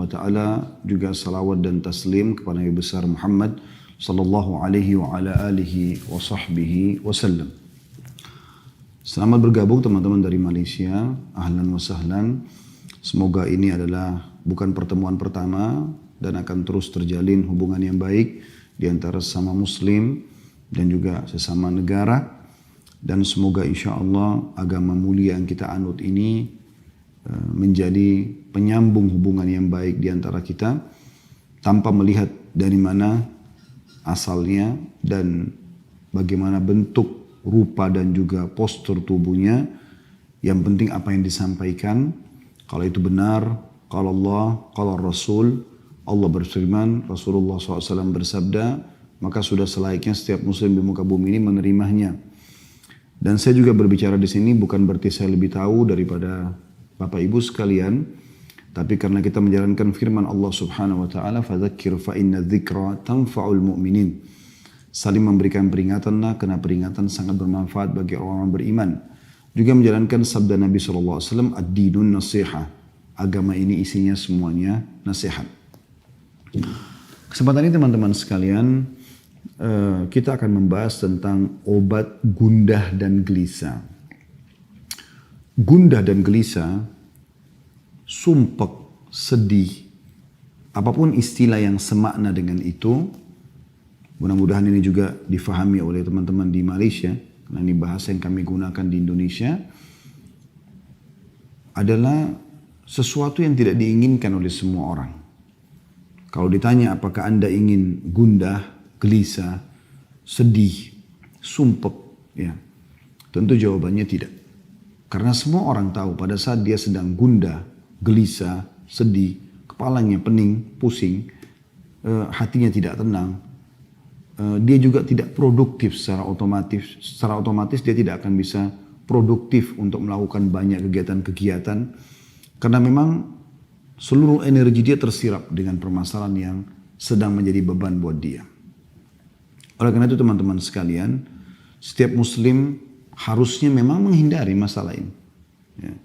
wa ta'ala, juga salawat dan taslim kepada Nabi besar Muhammad sallallahu alaihi wa ala alihi wa sahbihi wasallam. Selamat bergabung teman-teman dari Malaysia, ahlan wa sahlan. Semoga ini adalah bukan pertemuan pertama dan akan terus terjalin hubungan yang baik di antara sesama muslim dan juga sesama negara. Dan semoga insya Allah agama mulia yang kita anut ini menjadi penyambung hubungan yang baik di antara kita tanpa melihat dari mana asalnya dan bagaimana bentuk, rupa dan juga postur tubuhnya. Yang penting apa yang disampaikan, kalau itu benar, kalau Allah, kalau Rasul, Allah berfirman, Rasulullah SAW bersabda, maka sudah selayaknya setiap muslim di muka bumi ini menerimanya. Dan saya juga berbicara di sini bukan berarti saya lebih tahu daripada Bapak Ibu sekalian, tapi karena kita menjalankan firman Allah Subhanahu wa taala, fadzakir fa inna dzikra tanfa'ul mu'minin. Saling memberikan peringatanlah karena peringatan sangat bermanfaat bagi orang-orang beriman. Juga menjalankan sabda Nabi sallallahu alaihi wasallam, ad-dinun nasiha. Agama ini isinya semuanya nasihat. Kesempatan ini teman-teman sekalian, kita akan membahas tentang obat gundah dan gelisah. Gundah dan gelisah, sumpek, sedih, apapun istilah yang semakna dengan itu, mudah-mudahan ini juga difahami oleh teman-teman di Malaysia, karena ini bahasa yang kami gunakan di Indonesia, adalah sesuatu yang tidak diinginkan oleh semua orang. Kalau ditanya apakah Anda ingin gundah, gelisah, sedih, sumpek, ya, tentu jawabannya tidak. Karena semua orang tahu pada saat dia sedang gundah, gelisah, sedih, kepalanya pening, pusing, hatinya tidak tenang, dia juga tidak produktif secara otomatis. Secara otomatis dia tidak akan bisa produktif untuk melakukan banyak kegiatan-kegiatan. Karena memang seluruh energi dia tersirap dengan permasalahan yang sedang menjadi beban buat dia. Oleh karena itu teman-teman sekalian, setiap muslim harusnya memang menghindari masalah ini. Ya.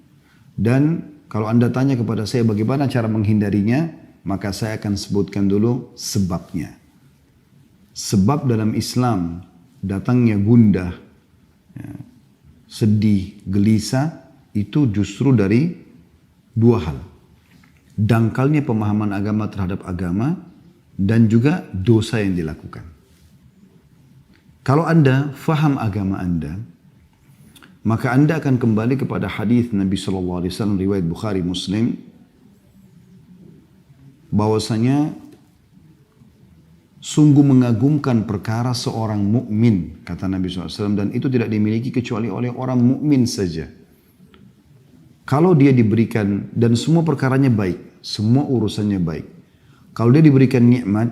Dan kalau Anda tanya kepada saya bagaimana cara menghindarinya, maka saya akan sebutkan dulu sebabnya. Sebab dalam Islam datangnya gundah, ya, sedih, gelisah itu justru dari dua hal. Dangkalnya pemahaman agama terhadap agama dan juga dosa yang dilakukan. Kalau Anda faham agama Anda, maka Anda akan kembali kepada hadis Nabi SAW riwayat Bukhari Muslim, bahwasanya sungguh mengagumkan perkara seorang mukmin, kata Nabi SAW, dan itu tidak dimiliki kecuali oleh orang mukmin saja. Kalau dia diberikan, dan semua perkaranya baik, semua urusannya baik. Kalau dia diberikan nikmat,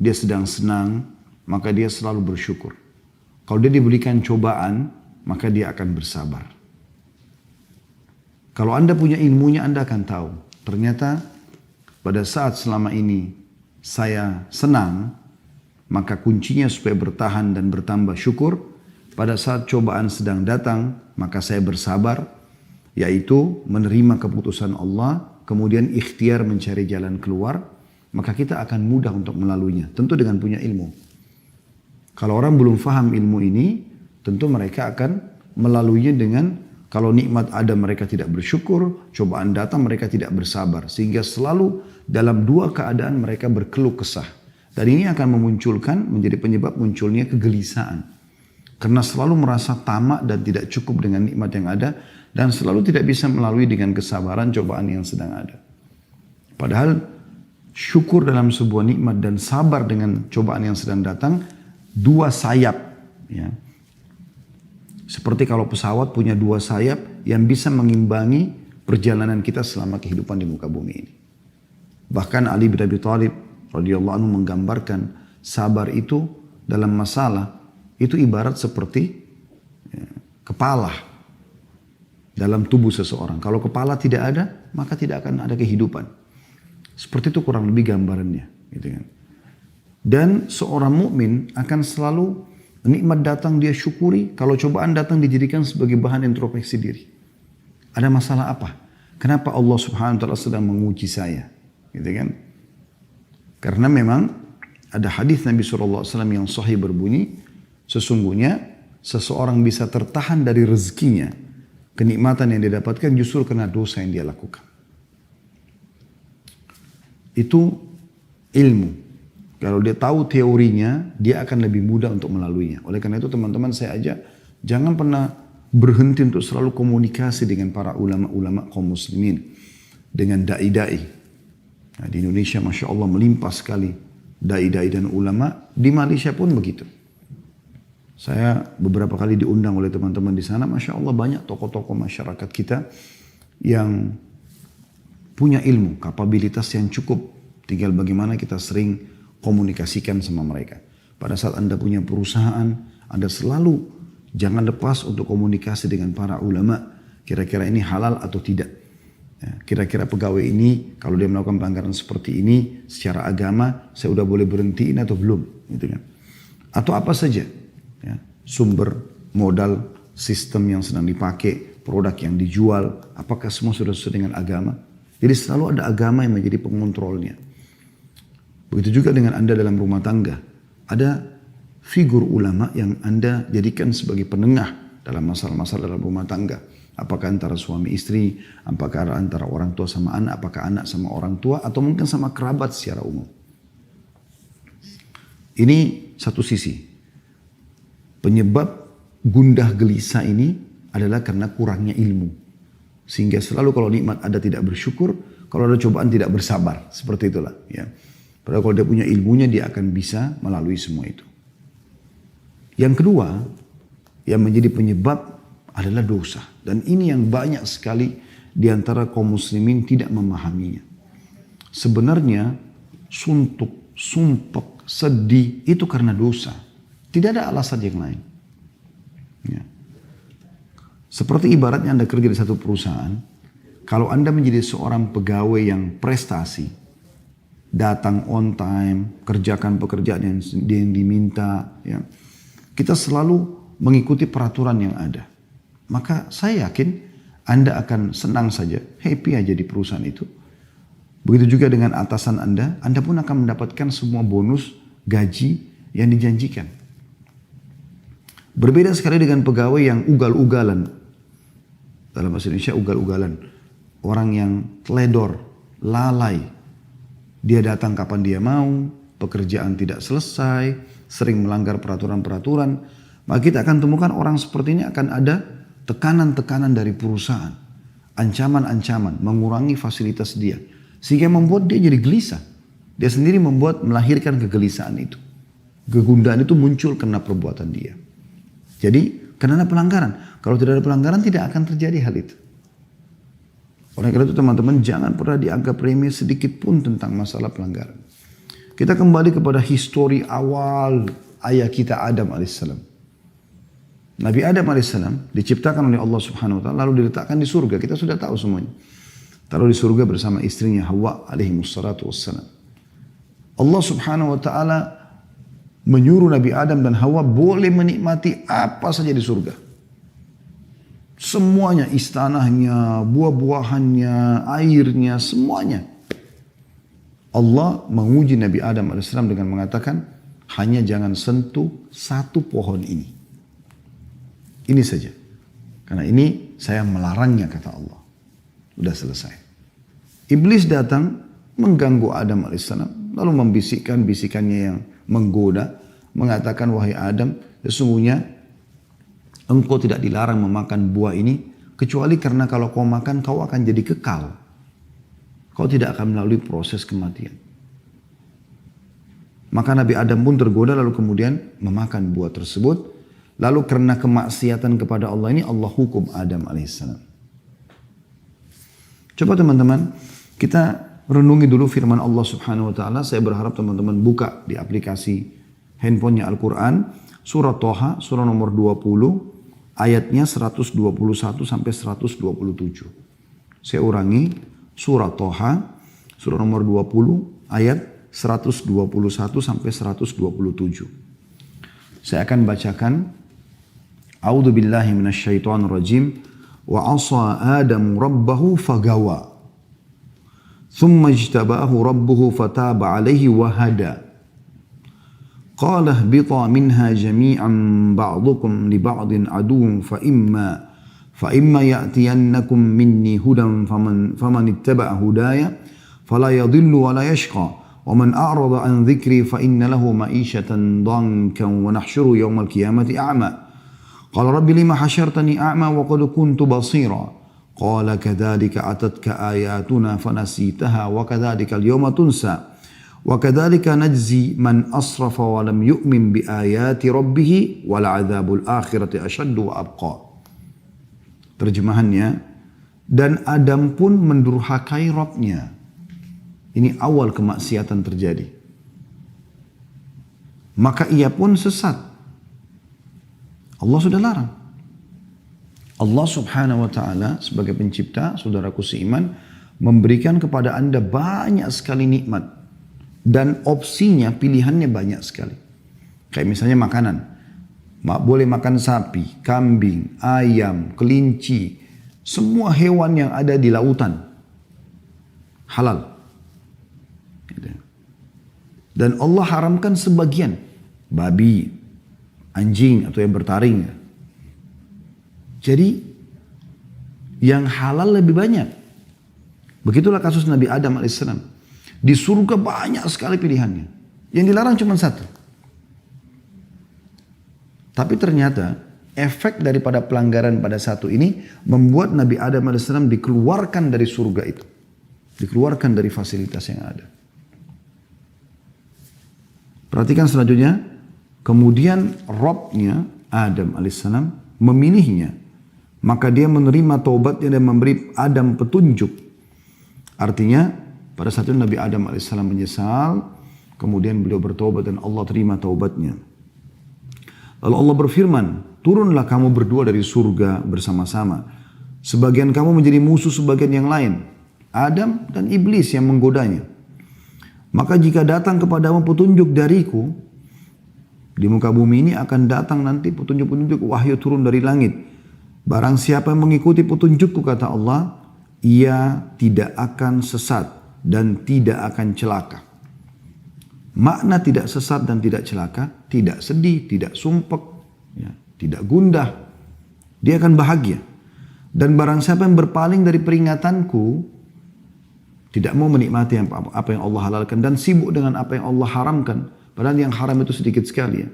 dia sedang senang, maka dia selalu bersyukur. Kalau dia diberikan cobaan, maka dia akan bersabar. Kalau Anda punya ilmunya, Anda akan tahu. Ternyata pada saat selama ini saya senang, maka kuncinya supaya bertahan dan bertambah syukur. Pada saat cobaan sedang datang, maka saya bersabar, yaitu menerima keputusan Allah, kemudian ikhtiar mencari jalan keluar, maka kita akan mudah untuk melaluinya. Tentu dengan punya ilmu. Kalau orang belum faham ilmu ini, tentu mereka akan melaluinya dengan kalau nikmat ada mereka tidak bersyukur, cobaan datang mereka tidak bersabar. Sehingga selalu dalam dua keadaan mereka berkeluh kesah. Dan ini akan memunculkan, menjadi penyebab munculnya kegelisahan. Karena selalu merasa tamak dan tidak cukup dengan nikmat yang ada. Dan selalu tidak bisa melalui dengan kesabaran cobaan yang sedang ada. Padahal syukur dalam sebuah nikmat dan sabar dengan cobaan yang sedang datang, dua sayap, ya. Seperti kalau pesawat punya dua sayap yang bisa mengimbangi perjalanan kita selama kehidupan di muka bumi ini. Bahkan Ali bin Abi Thalib radhiyallahu anhu menggambarkan sabar itu dalam masalah itu ibarat seperti, ya, kepala dalam tubuh seseorang. Kalau kepala tidak ada, maka tidak akan ada kehidupan. Seperti itu kurang lebih gambarannya, gitu kan. Dan seorang mukmin akan selalu nikmat datang dia syukuri, kalau cobaan datang dijadikan sebagai bahan introspeksi diri. Ada masalah apa? Kenapa Allah Subhanahu wa taala sedang menguji saya? gitu kan? Karena memang ada hadis Nabi SAW yang sahih berbunyi, sesungguhnya seseorang bisa tertahan dari rezekinya, kenikmatan yang dia dapatkan justru karena dosa yang dia lakukan. Itu ilmu. Kalau dia tahu teorinya, dia akan lebih mudah untuk melaluinya. Oleh karena itu teman-teman saya ajak, jangan pernah berhenti untuk selalu komunikasi dengan para ulama-ulama kaum muslimin. Dengan da'i-da'i. Nah, di Indonesia Masya Allah melimpah sekali da'i-da'i dan ulama. Di Malaysia pun begitu. Saya beberapa kali diundang oleh teman-teman di sana. Masya Allah banyak tokoh-tokoh masyarakat kita yang punya ilmu, kapabilitas yang cukup. Tinggal bagaimana kita sering komunikasikan sama mereka. Pada saat Anda punya perusahaan, Anda selalu jangan lepas untuk komunikasi dengan para ulama. Kira-kira ini halal atau tidak. Ya, kira-kira pegawai ini kalau dia melakukan pelanggaran seperti ini secara agama, saya udah boleh berhentiin atau belum. Gitu kan. Atau apa saja. Ya, sumber, modal, sistem yang sedang dipakai, produk yang dijual, apakah semua sudah sesuai dengan agama? Jadi selalu ada agama yang menjadi pengontrolnya. Begitu juga dengan Anda dalam rumah tangga. Ada figur ulama yang Anda jadikan sebagai penengah dalam masalah-masalah dalam rumah tangga. Apakah antara suami istri, apakah antara orang tua sama anak, apakah anak sama orang tua, atau mungkin sama kerabat secara umum. Ini satu sisi. Penyebab gundah gelisah ini adalah karena kurangnya ilmu. Sehingga selalu kalau nikmat ada tidak bersyukur, kalau ada cobaan tidak bersabar. Seperti itulah. Ya. Padahal kalau dia punya ilmunya, dia akan bisa melalui semua itu. Yang kedua, yang menjadi penyebab adalah dosa. Dan ini yang banyak sekali di antara kaum muslimin tidak memahaminya. Sebenarnya suntuk, sumpek, sedih itu karena dosa. Tidak ada alasan yang lain. Ya. Seperti ibaratnya Anda kerja di satu perusahaan, kalau Anda menjadi seorang pegawai yang prestasi, datang on time, kerjakan pekerjaan yang diminta, ya, kita selalu mengikuti peraturan yang ada. Maka saya yakin Anda akan senang saja, happy aja di perusahaan itu. Begitu juga dengan atasan Anda pun akan mendapatkan semua bonus, gaji yang dijanjikan. Berbeda sekali dengan pegawai yang ugal-ugalan. Dalam bahasa Indonesia ugal-ugalan. Orang yang teledor, lalai. Dia datang kapan dia mau, pekerjaan tidak selesai, sering melanggar peraturan-peraturan. Maka kita akan temukan orang seperti ini akan ada tekanan-tekanan dari perusahaan. Ancaman-ancaman, mengurangi fasilitas dia. Sehingga membuat dia jadi gelisah. Dia sendiri melahirkan kegelisahan itu. Kegundahan itu muncul karena perbuatan dia. Jadi karena ada pelanggaran. Kalau tidak ada pelanggaran tidak akan terjadi hal itu. Oleh karena itu teman-teman jangan pernah dianggap remeh sedikit pun tentang masalah pelanggaran. Kita kembali kepada histori awal ayah kita Adam alaihissalam. Nabi Adam alaihissalam diciptakan oleh Allah subhanahu wa ta'ala lalu diletakkan di surga. Kita sudah tahu semuanya. Taruh di surga bersama istrinya Hawa alaihimussalatu wassalam. Allah subhanahu wa ta'ala menyuruh Nabi Adam dan Hawa boleh menikmati apa saja di surga. Semuanya, istanahnya, buah-buahannya, airnya, semuanya. Allah menguji Nabi Adam AS dengan mengatakan, hanya jangan sentuh satu pohon ini. Ini saja. Karena ini saya melarangnya kata Allah. Sudah selesai. Iblis datang mengganggu Adam AS. Lalu membisikkan bisikannya yang menggoda, mengatakan wahai Adam, sesungguhnya engkau tidak dilarang memakan buah ini kecuali karena kalau kau makan kau akan jadi kekal. Kau tidak akan melalui proses kematian. Maka Nabi Adam pun tergoda lalu kemudian memakan buah tersebut. Lalu karena kemaksiatan kepada Allah ini Allah hukum Adam alaihissalam. Coba teman-teman kita renungi dulu firman Allah subhanahu wa ta'ala. Saya berharap teman-teman buka di aplikasi handphonenya Al-Quran. Surah Toha, surah nomor 20, ayatnya 121 sampai 127. Saya ulangi, surah Toha, surah nomor 20, ayat 121 sampai 127. Saya akan bacakan. A'udzu billahi minasyaitonir rajim. Wa 'asa Adamu rabbahu fagawa. thumma ijtabahu rabbuhu fataba alaihi wahada. Qala ihbita minha jami'an ba'dukum li ba'din aduwwun fa imma ya'tiyannakum minni hudan faman ittaba'a hudaya fala yadhillu wa la yashqa wa man a'rada an dhikri fa inna lahu ma'ishatan dankan wa nahsyuru yawmal qiyamati a'ma. Qala rabbi lima hasyartani a'ma wa qad kuntu basira. Qala kadzalika atatka ayatuna fanasitaha wa kadzalika al-yawma tunsa. Wa kadzalika najzi man asrafa wa lam yu'min bi ayati rabbih wal 'adzabul akhirati asyaddu wa abqa. Terjemahannya, dan Adam pun mendurhakai Rabbnya. Ini awal kemaksiatan terjadi. Maka ia pun sesat. Allah sudah larang. Allah subhanahu wa ta'ala sebagai pencipta, saudaraku seiman, memberikan kepada anda banyak sekali nikmat. Dan opsinya, pilihannya banyak sekali. Kayak misalnya makanan. Boleh makan sapi, kambing, ayam, kelinci. Semua hewan yang ada di lautan. Halal. Dan Allah haramkan sebagian. Babi, anjing atau yang bertaring. Jadi yang halal lebih banyak. Begitulah kasus Nabi Adam alaihissalam. Di surga banyak sekali pilihannya. Yang dilarang cuma satu. Tapi ternyata efek daripada pelanggaran pada satu ini membuat Nabi Adam alaihissalam dikeluarkan dari surga itu. Dikeluarkan dari fasilitas yang ada. Perhatikan selanjutnya. Kemudian Rabbnya Adam alaihissalam memilihnya. Maka dia menerima taubatnya dan memberi Adam petunjuk. Artinya pada saat itu Nabi Adam AS menyesal. Kemudian beliau bertobat dan Allah terima taubatnya. Lalu Allah berfirman, turunlah kamu berdua dari surga bersama-sama. Sebagian kamu menjadi musuh sebagian yang lain. Adam dan iblis yang menggodanya. Maka jika datang kepadamu petunjuk dariku, di muka bumi ini akan datang nanti petunjuk-petunjuk wahyu turun dari langit. Barang siapa yang mengikuti petunjukku, kata Allah, ia tidak akan sesat dan tidak akan celaka. Makna tidak sesat dan tidak celaka, tidak sedih, tidak sumpek, ya, tidak gundah. Dia akan bahagia. Dan barang siapa yang berpaling dari peringatanku, tidak mau menikmati apa yang Allah halalkan dan sibuk dengan apa yang Allah haramkan. Padahal yang haram itu sedikit sekali ya.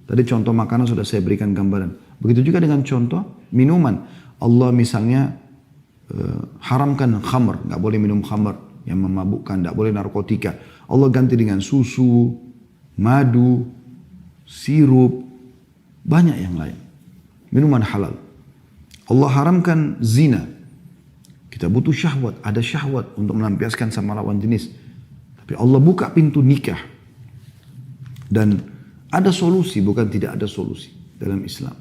Tadi contoh makanan sudah saya berikan gambaran. Begitu juga dengan contoh minuman. Allah misalnya haramkan khamr, nggak boleh minum khamr yang memabukkan, nggak boleh narkotika. Allah ganti dengan susu, madu, sirup, banyak yang lain. Minuman halal. Allah haramkan zina. Kita butuh syahwat, ada syahwat untuk melampiaskan sama lawan jenis. Tapi Allah buka pintu nikah. Dan ada solusi, bukan tidak ada solusi dalam Islam.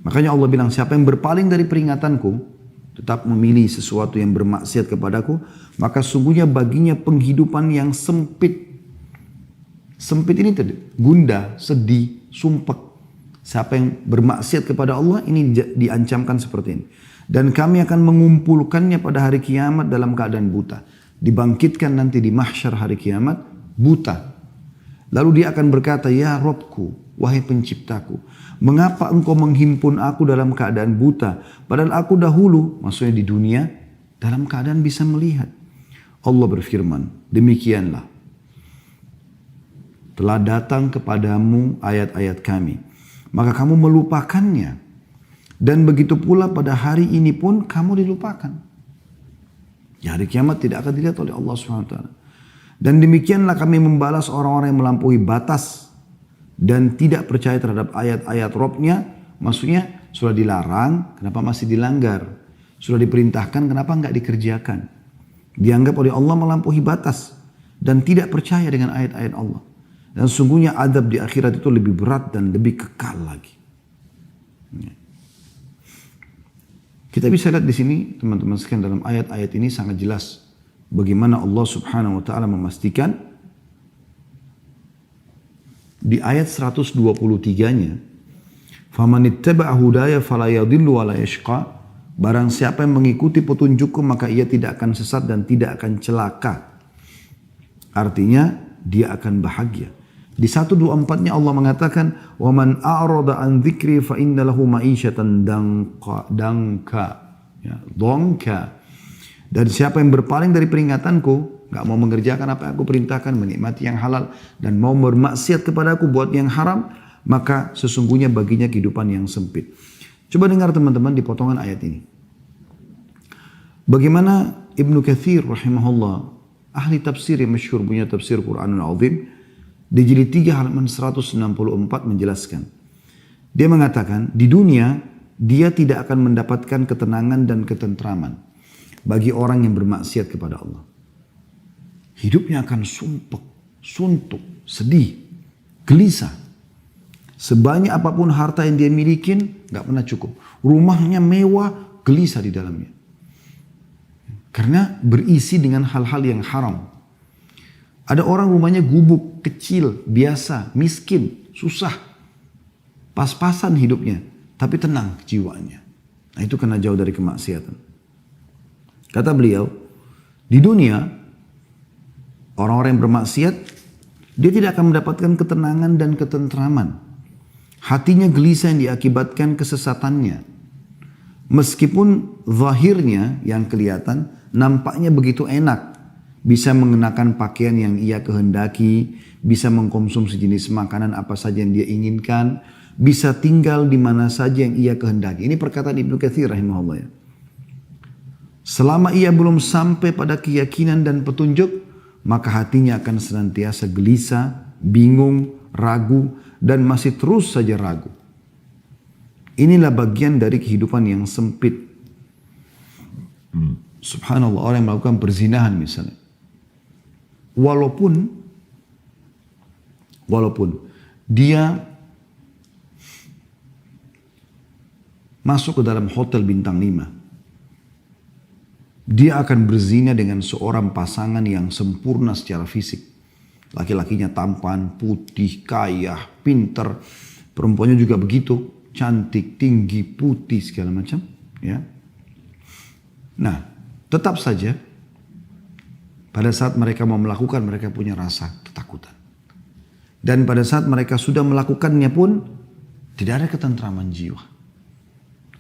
Makanya Allah bilang, siapa yang berpaling dari peringatanku, tetap memilih sesuatu yang bermaksiat kepadaku, maka sungguhnya baginya penghidupan yang sempit. Sempit ini tadi, gundah, sedih, sumpek. Siapa yang bermaksiat kepada Allah, ini diancamkan seperti ini. Dan kami akan mengumpulkannya pada hari kiamat dalam keadaan buta. Dibangkitkan nanti di mahsyar hari kiamat, buta. Lalu dia akan berkata, ya Robku, wahai penciptaku, mengapa engkau menghimpun aku dalam keadaan buta? Padahal aku dahulu, maksudnya di dunia, dalam keadaan bisa melihat. Allah berfirman, demikianlah. Telah datang kepadamu ayat-ayat kami. Maka kamu melupakannya. Dan begitu pula pada hari ini pun kamu dilupakan. Ya, hari kiamat tidak akan dilihat oleh Allah SWT. Dan demikianlah kami membalas orang-orang yang melampaui batas dan tidak percaya terhadap ayat-ayat Rabbnya. Maksudnya sudah dilarang, kenapa masih dilanggar? Sudah diperintahkan, kenapa enggak dikerjakan? Dianggap oleh Allah melampaui batas dan tidak percaya dengan ayat-ayat Allah. Dan sungguhnya adab di akhirat itu lebih berat dan lebih kekal lagi. Kita bisa lihat di sini teman-teman sekalian, dalam ayat-ayat ini sangat jelas bagaimana Allah Subhanahu wa taala memastikan di ayat 123-nya, "Faman ittaba'a hudaya fala yadhillu wa la yashqa Barang siapa yang mengikuti petunjukku maka ia tidak akan sesat dan tidak akan celaka. Artinya dia akan bahagia. Di 124-nya Allah mengatakan, وَمَنْ أَعْرَضَ عَنْ ذِكْرِي فَإِنَّ لَهُ مَعِيشَةً دَنْكَ. Ya, dongka. Dan siapa yang berpaling dari peringatanku, gak mau mengerjakan apa yang aku perintahkan, menikmati yang halal, dan mau bermaksiat kepadaku buat yang haram, maka sesungguhnya baginya kehidupan yang sempit. Coba dengar teman-teman di potongan ayat ini. Bagaimana Ibnu Katsir rahimahullah, ahli tafsir yang masyhur punya tafsir Quranul Azim, di jilid 3 halaman 164 menjelaskan. Dia mengatakan, di dunia dia tidak akan mendapatkan ketenangan dan ketentraman bagi orang yang bermaksiat kepada Allah. Hidupnya akan sumpek, suntuk, sedih, gelisah. Sebanyak apapun harta yang dia milikin, gak pernah cukup. Rumahnya mewah, gelisah di dalamnya. Karena berisi dengan hal-hal yang haram. Ada orang rumahnya gubuk, kecil, biasa, miskin, susah. Pas-pasan hidupnya, tapi tenang jiwanya. Nah itu karena jauh dari kemaksiatan. Kata beliau, di dunia, orang-orang yang bermaksiat, dia tidak akan mendapatkan ketenangan dan ketentraman. Hatinya gelisah yang diakibatkan kesesatannya. Meskipun zahirnya yang kelihatan, nampaknya begitu enak. Bisa mengenakan pakaian yang ia kehendaki, bisa mengkonsumsi jenis makanan apa saja yang dia inginkan, bisa tinggal di mana saja yang ia kehendaki. Ini perkataan Ibnu Katsir rahimahullah ya. Selama ia belum sampai pada keyakinan dan petunjuk, maka hatinya akan senantiasa gelisah, bingung, ragu, dan masih terus saja ragu. Inilah bagian dari kehidupan yang sempit. Subhanallah, orang yang melakukan perzinahan misalnya. Walaupun dia masuk ke dalam hotel bintang 5, dia akan berzina dengan seorang pasangan yang sempurna secara fisik. Laki-lakinya tampan, putih, kaya, pinter. Perempuannya juga begitu, cantik, tinggi, putih, segala macam. Ya. Nah, tetap saja pada saat mereka mau melakukan, mereka punya rasa ketakutan. Dan pada saat mereka sudah melakukannya pun, tidak ada ketentraman jiwa.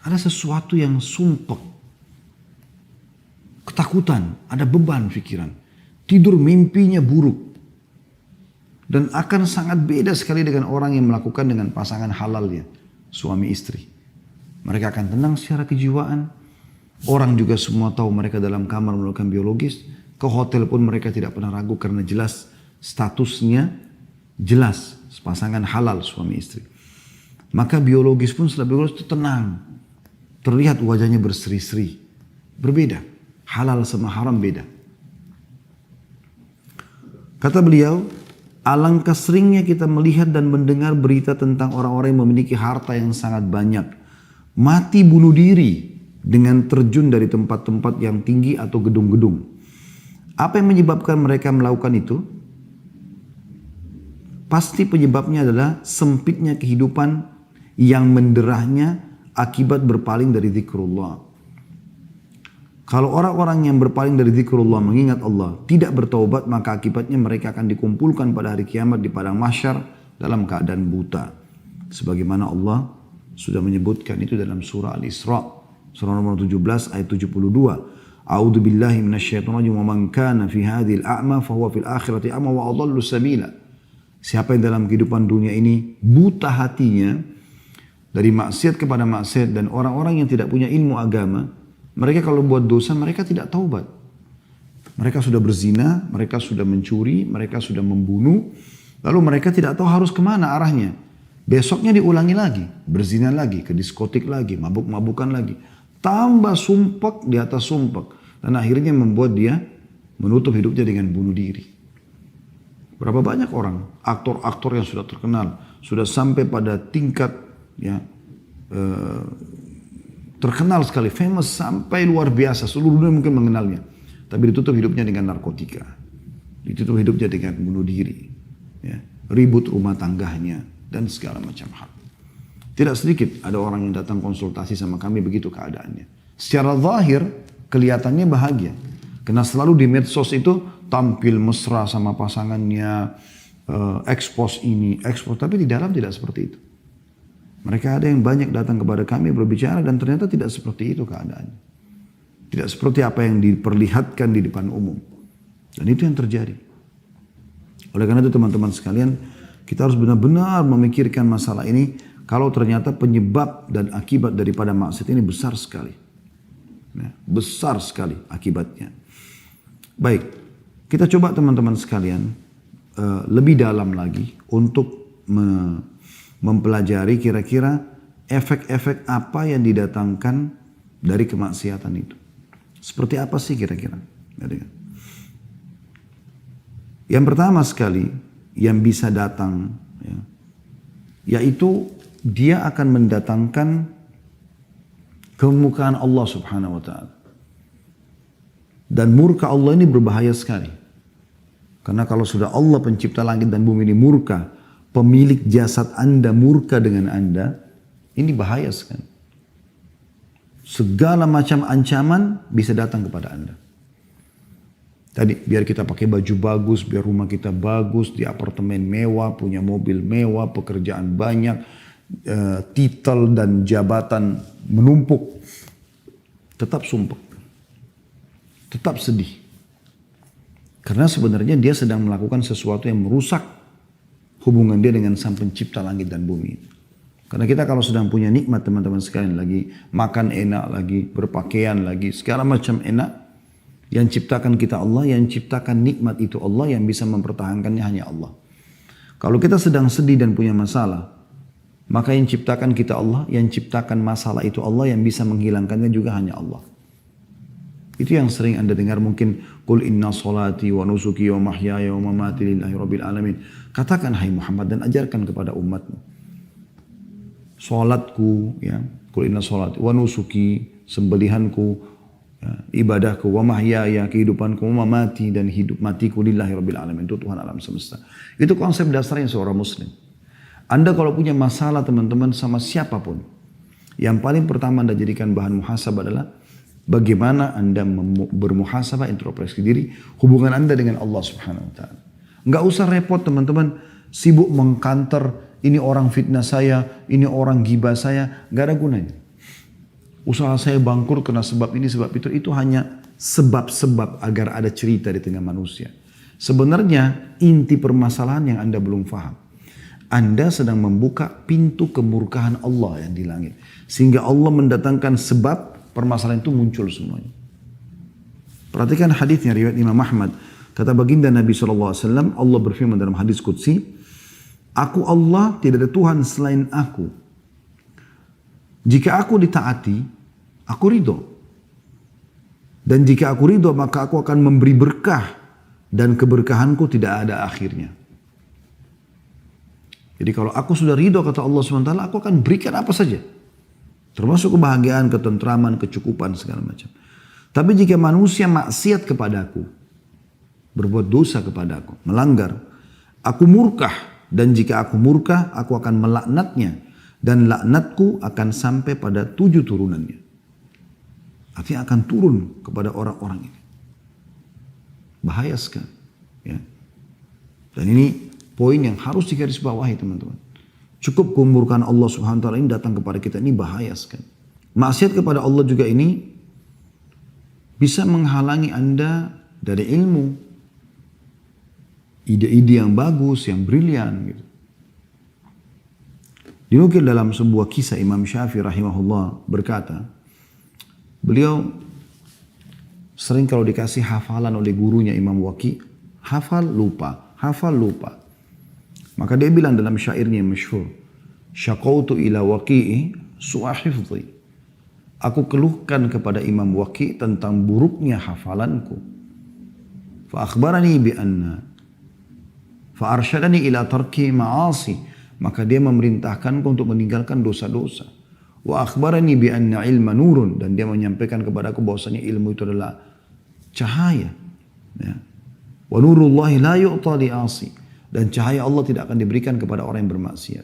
Ada sesuatu yang sumpek. Ketakutan, ada beban pikiran. Tidur mimpinya buruk. Dan akan sangat beda sekali dengan orang yang melakukan dengan pasangan halalnya, suami istri. Mereka akan tenang secara kejiwaan. Orang juga semua tahu mereka dalam kamar melakukan biologis. Ke hotel pun mereka tidak pernah ragu karena jelas statusnya, jelas pasangan halal suami istri. Maka biologis pun setelah biologis itu tenang. Terlihat wajahnya berseri-seri. Berbeda. Halal sama haram beda. Kata beliau, alangkah seringnya kita melihat dan mendengar berita tentang orang-orang yang memiliki harta yang sangat banyak. Mati bunuh diri dengan terjun dari tempat-tempat yang tinggi atau gedung-gedung. Apa yang menyebabkan mereka melakukan itu? Pasti penyebabnya adalah sempitnya kehidupan yang menderahnya akibat berpaling dari zikrullah. Kalau orang-orang yang berpaling dari zikrullah mengingat Allah tidak bertaubat, maka akibatnya mereka akan dikumpulkan pada hari kiamat di padang mahsyar dalam keadaan buta. Sebagaimana Allah sudah menyebutkan itu dalam surah Al-Isra, surah nomor 17 ayat 72. A'udzu billahi minasyaitonir rajim wa man kana fi hadhil a'ma fa huwa fil akhirati a'ma wa adallu sabila. Siapa yang dalam kehidupan dunia ini buta hatinya dari maksiat kepada maksiat dan orang-orang yang tidak punya ilmu agama, mereka kalau buat dosa, mereka tidak taubat. Mereka sudah berzina, mereka sudah mencuri, mereka sudah membunuh. Lalu mereka tidak tahu harus kemana arahnya. Besoknya diulangi lagi, berzina lagi, ke diskotik lagi, mabuk-mabukan lagi. Tambah sumpek di atas sumpek. Dan akhirnya membuat dia menutup hidupnya dengan bunuh diri. Berapa banyak orang, aktor-aktor yang sudah terkenal, sudah sampai pada tingkat ya, terkenal sekali, famous sampai luar biasa, seluruh dunia mungkin mengenalnya. Tapi ditutup hidupnya dengan narkotika, ditutup hidupnya dengan bunuh diri, ya, ribut rumah tangganya, dan segala macam hal. Tidak sedikit ada orang yang datang konsultasi sama kami begitu keadaannya. Secara zahir kelihatannya bahagia. Karena selalu di medsos itu tampil mesra sama pasangannya, expose ini, expose. Tapi di dalam tidak seperti itu. Mereka ada yang banyak datang kepada kami berbicara dan ternyata tidak seperti itu keadaannya. Tidak seperti apa yang diperlihatkan di depan umum. Dan itu yang terjadi. Oleh karena itu teman-teman sekalian, kita harus benar-benar memikirkan masalah ini. Kalau ternyata penyebab dan akibat daripada maksiat ini besar sekali. Ya, besar sekali akibatnya. Baik, kita coba teman-teman sekalian lebih dalam lagi untuk mempelajari kira-kira efek-efek apa yang didatangkan dari kemaksiatan itu. Seperti apa sih kira-kira? Yang pertama sekali yang bisa datang, ya, yaitu dia akan mendatangkan kemurkaan Allah Subhanahu wa Ta'ala. Dan murka Allah ini berbahaya sekali. Karena kalau sudah Allah pencipta langit dan bumi ini murka, pemilik jasad Anda murka dengan Anda, ini bahaya sekali. Segala macam ancaman bisa datang kepada Anda. Tadi biar kita pakai baju bagus, biar rumah kita bagus, di apartemen mewah, punya mobil mewah, pekerjaan banyak, titel dan jabatan menumpuk. Tetap sumpah. Tetap sedih. Karena sebenarnya dia sedang melakukan sesuatu yang merusak hubungan dia dengan Sang Pencipta langit dan bumi. Karena kita kalau sedang punya nikmat teman-teman sekalian, lagi makan enak, lagi berpakaian, lagi segala macam enak, yang ciptakan kita Allah, yang ciptakan nikmat itu Allah, yang bisa mempertahankannya hanya Allah. Kalau kita sedang sedih dan punya masalah, maka yang ciptakan kita Allah, yang ciptakan masalah itu Allah, yang bisa menghilangkannya juga hanya Allah. Itu yang sering Anda dengar mungkin, Qul inna salati wa nusuki wa mahyaya wa mamati lillahi rabbil alamin. Katakan hai Muhammad dan ajarkan kepada umatmu. Salatku, ya, Qul inna salati wa nusuki, sembelihanku, ya, ibadahku, wa mahyaya, kehidupanku, wa mamati, dan hidup matiku lillahi rabbil alamin, itu Tuhan alam semesta. Itu konsep dasarnya seorang muslim. Anda kalau punya masalah teman-teman sama siapapun, yang paling pertama Anda jadikan bahan muhasabah adalah bagaimana Anda bermuhasabah, introspeksi diri, hubungan Anda dengan Allah Subhanahu wa Ta'ala. Nggak usah repot teman-teman, sibuk mengkanter, ini orang fitnah saya, ini orang gibah saya, nggak ada gunanya. Usaha saya bangkrut karena sebab ini, sebab itu hanya sebab-sebab agar ada cerita di tengah manusia. Sebenarnya inti permasalahan yang Anda belum paham. Anda sedang membuka pintu kemurkaan Allah yang di langit. Sehingga Allah mendatangkan sebab permasalahan itu muncul semuanya. Perhatikan hadisnya riwayat Imam Ahmad. Kata baginda Nabi SAW, Allah berfirman dalam hadis Qudsi, Aku Allah, tidak ada Tuhan selain aku. Jika aku ditaati, aku ridho. Dan jika aku ridho, maka aku akan memberi berkah. Dan keberkahanku tidak ada akhirnya. Jadi kalau aku sudah ridho, kata Allah SWT, aku akan berikan apa saja. Termasuk kebahagiaan, ketentraman, kecukupan, segala macam. Tapi jika manusia maksiat kepadaku, berbuat dosa kepadaku, melanggar, aku murkah. Dan jika aku murka, aku akan melaknatnya. Dan laknatku akan sampai pada 7 turunannya. Artinya akan turun kepada orang-orang ini. Bahaya sekali. Ya. Dan ini poin yang harus digarisbawahi teman-teman. Cukup kemurkaan Allah Subhanahu wa Ta'ala ini datang kepada kita, ini bahaya sekali. Maksiat kepada Allah juga ini bisa menghalangi Anda dari ilmu, ide-ide yang bagus, yang brilian gitu. Dinukil dalam sebuah kisah Imam Syafi'i rahimahullah berkata, beliau sering kalau dikasih hafalan oleh gurunya Imam Waqi, hafal lupa, hafal lupa. Maka dia bilang dalam syairnya yang masyhur, syaqautu ila waqi'i su'a hifdhi. Aku keluhkan kepada Imam Waqi tentang buruknya hafalanku. Fa akhbarani bi anna fa arsyadani ila tarki ma'asi. Maka dia memerintahkanku untuk meninggalkan dosa-dosa. Wa akhbarani bi anna ilma nurun, dan dia menyampaikan kepadaku bahwasanya ilmu itu adalah cahaya. Ya. Wa nurullahi la yu'ta li 'asi. Dan cahaya Allah tidak akan diberikan kepada orang yang bermaksiat.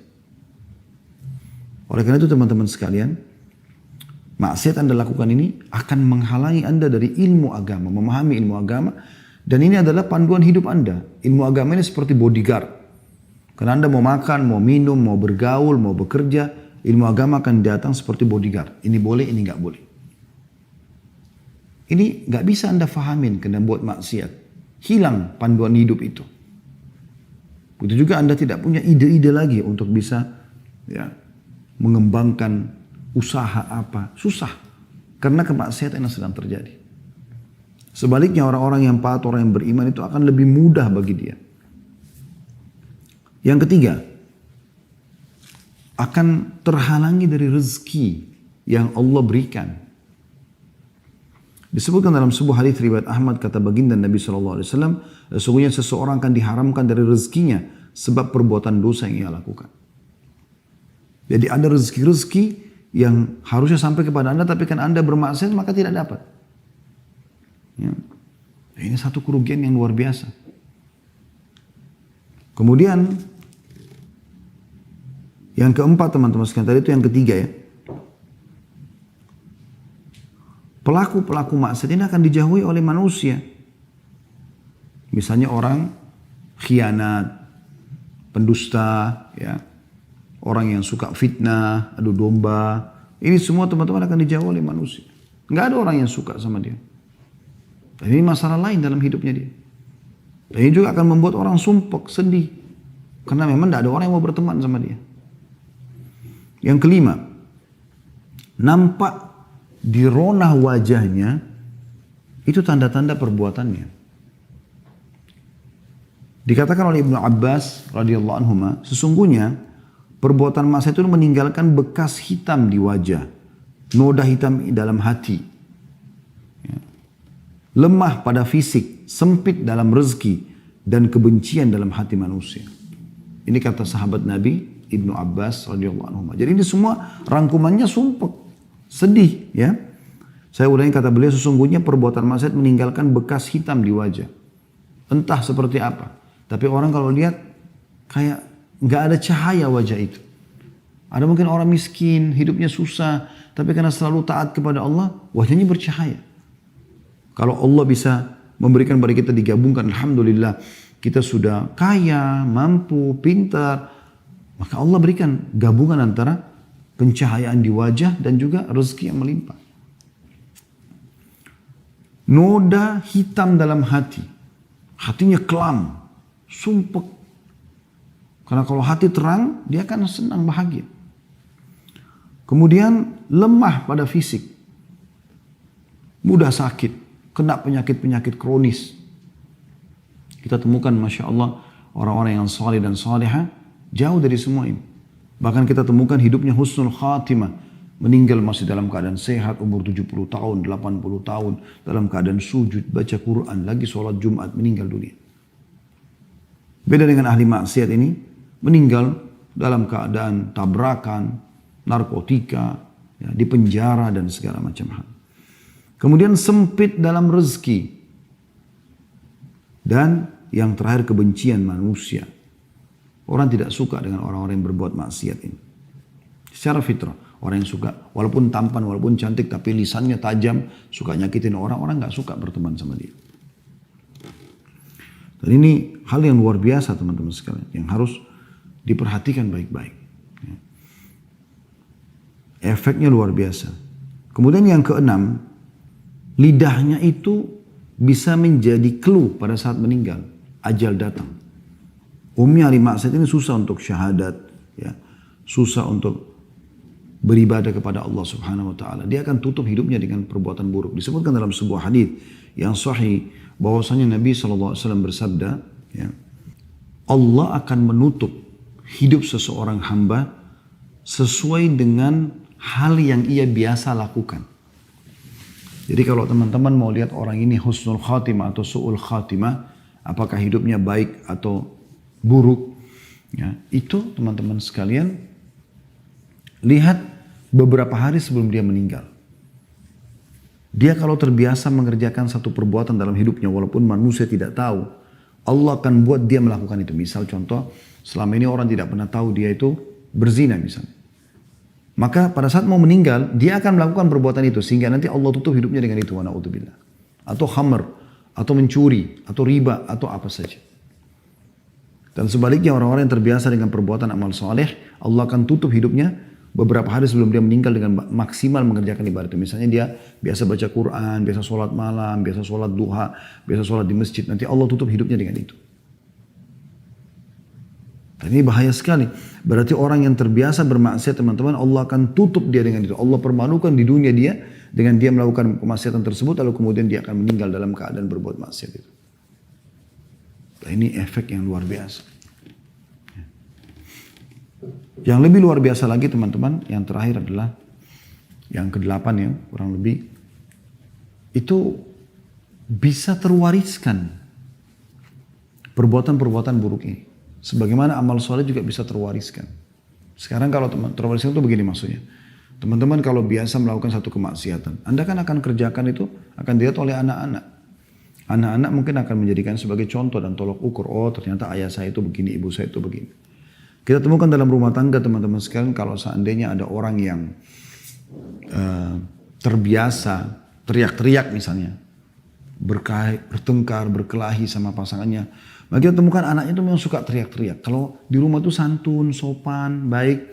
Oleh karena itu teman-teman sekalian, maksiat Anda lakukan ini akan menghalangi Anda dari ilmu agama, memahami ilmu agama. Dan ini adalah panduan hidup Anda. Ilmu agama ini seperti bodyguard. Karena Anda mau makan, mau minum, mau bergaul, mau bekerja, ilmu agama akan datang seperti bodyguard. Ini boleh, ini nggak boleh. Ini nggak bisa Anda fahamin karena buat maksiat. Hilang panduan hidup itu. Begitu juga Anda tidak punya ide-ide lagi untuk bisa mengembangkan usaha apa. Susah. Karena kemaksiatan yang sedang terjadi. Sebaliknya orang-orang yang taat, orang yang beriman itu akan lebih mudah bagi dia. Yang ketiga, akan terhalangi dari rezeki yang Allah berikan. Disebutkan dalam sebuah hadis riwayat Ahmad, kata baginda Nabi SAW, sesungguhnya seseorang akan diharamkan dari rezekinya sebab perbuatan dosa yang ia lakukan. Jadi ada rezeki-rezeki yang harusnya sampai kepada Anda, tapi kan Anda bermaksiat maka tidak dapat. Ya. Ini satu kerugian yang luar biasa. Kemudian yang keempat teman-teman sekalian, tadi itu yang ketiga ya. Pelaku-pelaku maksiat ini akan dijauhi oleh manusia. Misalnya orang khianat, pendusta, ya, orang yang suka fitnah, adu domba. Ini semua teman-teman akan dijauhi oleh manusia. Nggak ada orang yang suka sama dia. Dan ini masalah lain dalam hidupnya dia. Dan ini juga akan membuat orang sumpek, sedih. Karena memang tidak ada orang yang mau berteman sama dia. Yang kelima, nampak di ronah wajahnya itu tanda-tanda perbuatannya. Dikatakan oleh Ibnu Abbas radhiyallahu anhuma, sesungguhnya perbuatan maksiat itu meninggalkan bekas hitam di wajah, noda hitam dalam hati, ya, lemah pada fisik, sempit dalam rezeki, dan kebencian dalam hati manusia. Ini kata sahabat Nabi Ibnu Abbas radhiyallahu anhu. Jadi ini semua rangkumannya sumpek, sedih, ya. Saya ulangi kata beliau, sesungguhnya perbuatan maksiat meninggalkan bekas hitam di wajah. Entah seperti apa, tapi orang kalau lihat kayak nggak ada cahaya wajah itu. Ada mungkin orang miskin, hidupnya susah, tapi karena selalu taat kepada Allah, wajahnya bercahaya. Kalau Allah bisa memberikan pada kita digabungkan, alhamdulillah, kita sudah kaya, mampu, pintar, maka Allah berikan gabungan antara pencahayaan di wajah dan juga rezeki yang melimpah. Noda hitam dalam hati, hatinya kelam, sumpek. Karena kalau hati terang, dia akan senang, bahagia. Kemudian lemah pada fisik, mudah sakit, kena penyakit-penyakit kronis. Kita temukan Masya Allah orang-orang yang saleh dan saleha jauh dari semua ini. Bahkan kita temukan hidupnya husnul khatimah, meninggal masih dalam keadaan sehat, umur 70 tahun, 80 tahun, dalam keadaan sujud, baca Quran, lagi sholat Jumat, meninggal dunia. Beda dengan ahli maksiat ini, meninggal dalam keadaan tabrakan, narkotika, ya, di penjara dan segala macam hal. Kemudian sempit dalam rezeki. Dan yang terakhir kebencian manusia. Orang tidak suka dengan orang-orang yang berbuat maksiat ini. Secara fitrah, orang yang suka, walaupun tampan, walaupun cantik, tapi lisannya tajam, suka nyakitin orang, orang nggak suka berteman sama dia. Dan ini hal yang luar biasa teman-teman sekalian, yang harus diperhatikan baik-baik. Efeknya luar biasa. Kemudian yang keenam, lidahnya itu bisa menjadi clue pada saat meninggal, ajal datang. Umumnya ahli maksiat ini susah untuk syahadat, ya, susah untuk beribadah kepada Allah Subhanahu wa taala. Dia akan tutup hidupnya dengan perbuatan buruk. Disebutkan dalam sebuah hadis yang sahih bahwasanya Nabi SAW bersabda, ya, Allah akan menutup hidup seseorang hamba sesuai dengan hal yang ia biasa lakukan. Jadi kalau teman-teman mau lihat orang ini husnul khatimah atau su'ul khatimah, apakah hidupnya baik atau buruk, ya, itu teman-teman sekalian lihat beberapa hari sebelum dia meninggal. Dia kalau terbiasa mengerjakan satu perbuatan dalam hidupnya walaupun manusia tidak tahu, Allah akan buat dia melakukan itu. Misal contoh, selama ini orang tidak pernah tahu dia itu berzina misalnya. Maka pada saat mau meninggal, dia akan melakukan perbuatan itu. Sehingga nanti Allah tutup hidupnya dengan itu. Wa na'udzubillah. Atau khamr, atau mencuri, atau riba, atau apa saja. Dan sebaliknya orang-orang yang terbiasa dengan perbuatan amal soleh, Allah akan tutup hidupnya beberapa hari sebelum dia meninggal dengan maksimal mengerjakan ibadah itu. Misalnya dia biasa baca Quran, biasa sholat malam, biasa sholat duha, biasa sholat di masjid. Nanti Allah tutup hidupnya dengan itu. Dan ini bahaya sekali. Berarti orang yang terbiasa bermaksiat teman-teman, Allah akan tutup dia dengan itu. Allah permalukan di dunia dia dengan dia melakukan kemaksiatan tersebut, lalu kemudian dia akan meninggal dalam keadaan berbuat maksiat itu. Nah, ini efek yang luar biasa. Yang lebih luar biasa lagi teman-teman, yang terakhir adalah yang ke-8 ya, kurang lebih. Itu bisa terwariskan perbuatan-perbuatan buruk ini. Sebagaimana amal soleh juga bisa terwariskan. Sekarang kalau terwariskan itu begini maksudnya. Teman-teman kalau biasa melakukan satu kemaksiatan, Anda kan akan kerjakan itu, akan dilihat oleh anak-anak. Anak-anak mungkin akan menjadikan sebagai contoh dan tolok ukur. Oh ternyata ayah saya itu begini, ibu saya itu begini. Kita temukan dalam rumah tangga teman-teman sekalian, kalau seandainya ada orang yang terbiasa teriak-teriak misalnya, bertengkar, berkelahi sama pasangannya, maka kita temukan anaknya itu memang suka teriak-teriak. Kalau di rumah itu santun, sopan, baik,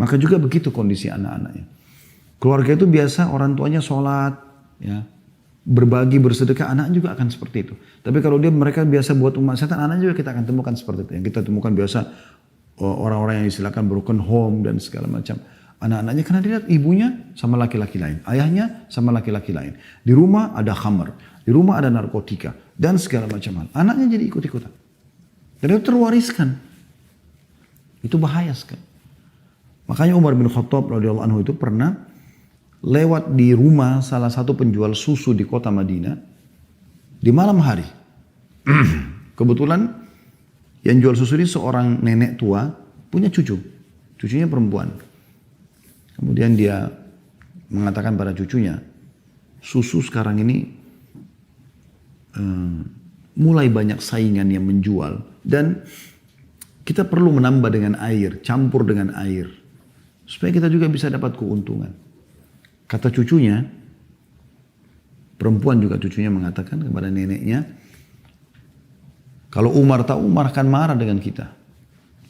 maka juga begitu kondisi anak-anaknya. Keluarga itu biasa orang tuanya sholat, ya, berbagi, bersedekah, anak juga akan seperti itu. Tapi kalau mereka biasa buat kemaksiatan, anak juga kita akan temukan seperti itu. Yang kita temukan biasa orang-orang yang istilahkan broken home dan segala macam. Anak-anaknya karena dilihat ibunya sama laki-laki lain, ayahnya sama laki-laki lain. Di rumah ada khamr, di rumah ada narkotika dan segala macam hal. Anaknya jadi ikut-ikutan. Dan itu terwariskan. Itu bahaya sekali. Makanya Umar bin Khattab radhiyallahu anhu itu pernah lewat di rumah salah satu penjual susu di kota Madinah di malam hari. Kebetulan yang jual susu ini seorang nenek tua punya cucu. Cucunya perempuan. Kemudian dia mengatakan pada cucunya, susu sekarang ini mulai banyak saingan yang menjual. Dan kita perlu menambah dengan air, campur dengan air. Supaya kita juga bisa dapat keuntungan. Kata cucunya, perempuan juga cucunya mengatakan kepada neneknya, kalau Umar tahu, Umar akan marah dengan kita.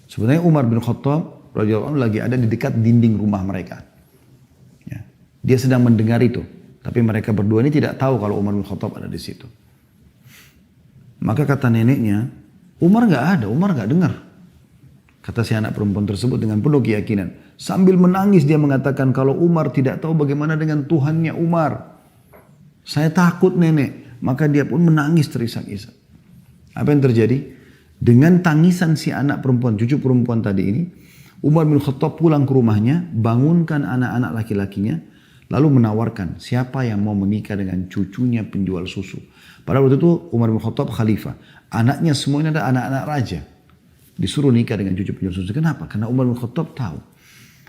Sebenarnya Umar bin Khattab radhiyallahu anhu lagi ada di dekat dinding rumah mereka. Ya. Dia sedang mendengar itu. Tapi mereka berdua ini tidak tahu kalau Umar bin Khattab ada di situ. Maka kata neneknya, Umar nggak ada, Umar nggak dengar. Kata si anak perempuan tersebut dengan penuh keyakinan. Sambil menangis dia mengatakan, kalau Umar tidak tahu bagaimana dengan Tuhannya Umar. Saya takut nenek. Maka dia pun menangis terisak-isak. Apa yang terjadi? Dengan tangisan si anak perempuan, cucu perempuan tadi ini, Umar bin Khattab pulang ke rumahnya, bangunkan anak-anak laki-lakinya, lalu menawarkan siapa yang mau menikah dengan cucunya penjual susu. Padahal waktu itu Umar bin Khattab khalifah. Anaknya semuanya ada anak-anak raja. Disuruh nikah dengan cucu penjual susu. Kenapa? Karena Umar bin Khattab tahu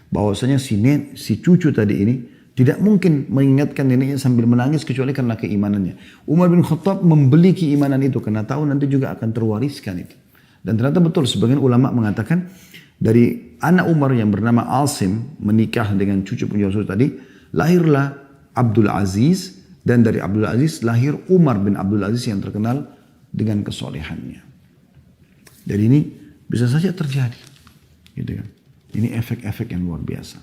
bahwasanya si cucu tadi ini tidak mungkin mengingatkan neneknya sambil menangis kecuali karena keimanannya. Umar bin Khattab membeli keimanan itu karena tahu nanti juga akan terwariskan itu. Dan ternyata betul sebagian ulama mengatakan dari anak Umar yang bernama Asim menikah dengan cucu penjual susu tadi, lahirlah Abdul Aziz, dan dari Abdul Aziz lahir Umar bin Abdul Aziz yang terkenal dengan kesolehannya. Jadi ini bisa saja terjadi. Gitu kan. Ini efek-efek yang luar biasa.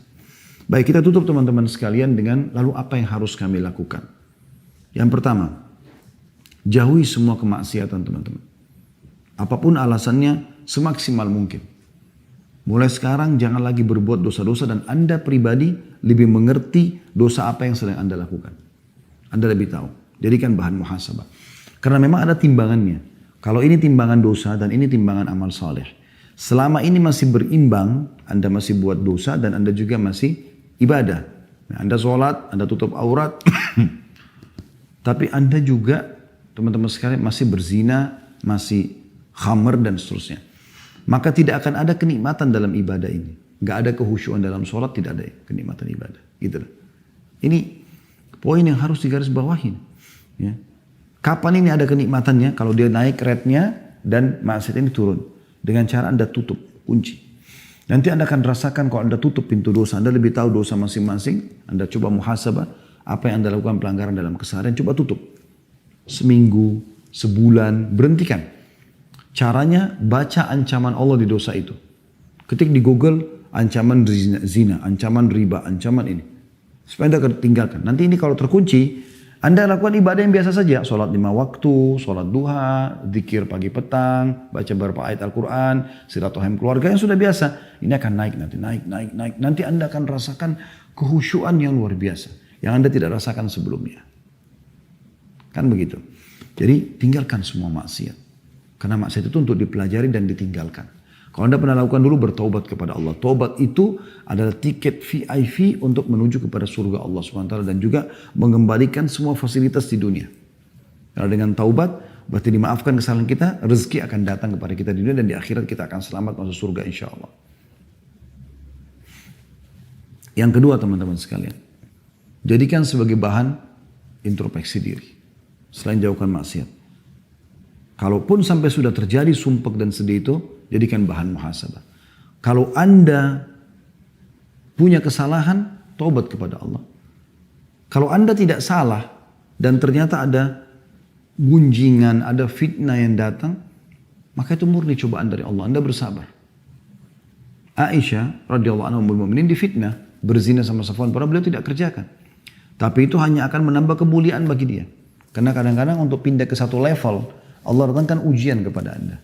Baik, kita tutup teman-teman sekalian dengan lalu apa yang harus kami lakukan. Yang pertama, jauhi semua kemaksiatan teman-teman. Apapun alasannya semaksimal mungkin. Mulai sekarang jangan lagi berbuat dosa-dosa dan Anda pribadi lebih mengerti dosa apa yang sedang Anda lakukan. Anda lebih tahu. Jadikan bahan muhasabah. Karena memang ada timbangannya. Kalau ini timbangan dosa dan ini timbangan amal saleh. Selama ini masih berimbang, Anda masih buat dosa dan Anda juga masih ibadah. Nah, Anda sholat, Anda tutup aurat. Tapi Anda juga, teman-teman sekalian, masih berzina, masih khamr dan seterusnya. Maka tidak akan ada kenikmatan dalam ibadah ini. Gak ada kehusyuan dalam sholat, tidak ada kenikmatan ibadah. Gitu loh. Ini poin yang harus digarisbawahin. Ya. Kapan ini ada kenikmatannya? Kalau dia naik rate-nya dan maksiat ini turun. Dengan cara Anda tutup, kunci. Nanti Anda akan rasakan kalau Anda tutup pintu dosa, Anda lebih tahu dosa masing-masing, Anda coba muhasabah, apa yang Anda lakukan pelanggaran dalam keseharian, coba tutup. Seminggu, sebulan, berhentikan. Caranya baca ancaman Allah di dosa itu. Ketik di Google, ancaman zina, ancaman riba, ancaman ini. Supaya Anda tinggalkan. Nanti ini kalau terkunci, Anda lakukan ibadah yang biasa saja. Sholat 5 waktu, sholat duha, zikir pagi petang, baca beberapa ayat Al-Quran, silaturahim keluarga yang sudah biasa. Ini akan naik nanti, naik. Nanti Anda akan rasakan kehusyuan yang luar biasa. Yang Anda tidak rasakan sebelumnya. Kan begitu. Jadi tinggalkan semua maksiat. Karena maksiat itu untuk dipelajari dan ditinggalkan. Kalau Anda pernah lakukan dulu, bertaubat kepada Allah. Taubat itu adalah tiket VIP untuk menuju kepada surga Allah SWT dan juga mengembalikan semua fasilitas di dunia. Karena dengan taubat, berarti dimaafkan kesalahan kita, rezeki akan datang kepada kita di dunia dan di akhirat kita akan selamat masuk surga insya Allah. Yang kedua teman-teman sekalian, jadikan sebagai bahan introspeksi diri. Selain jauhkan maksiat. Kalaupun sampai sudah terjadi sumpek dan sedih itu, jadikan bahan muhasabah. Kalau Anda punya kesalahan, taubat kepada Allah. Kalau Anda tidak salah dan ternyata ada gunjingan, ada fitnah yang datang, maka itu murni cobaan dari Allah. Anda bersabar. Aisyah radhiyallahu anha ummul mukminin difitnah berzina sama Safwan, padahal beliau tidak kerjakan. Tapi itu hanya akan menambah kemuliaan bagi dia. Karena kadang-kadang untuk pindah ke satu level, Allah datangkan ujian kepada Anda.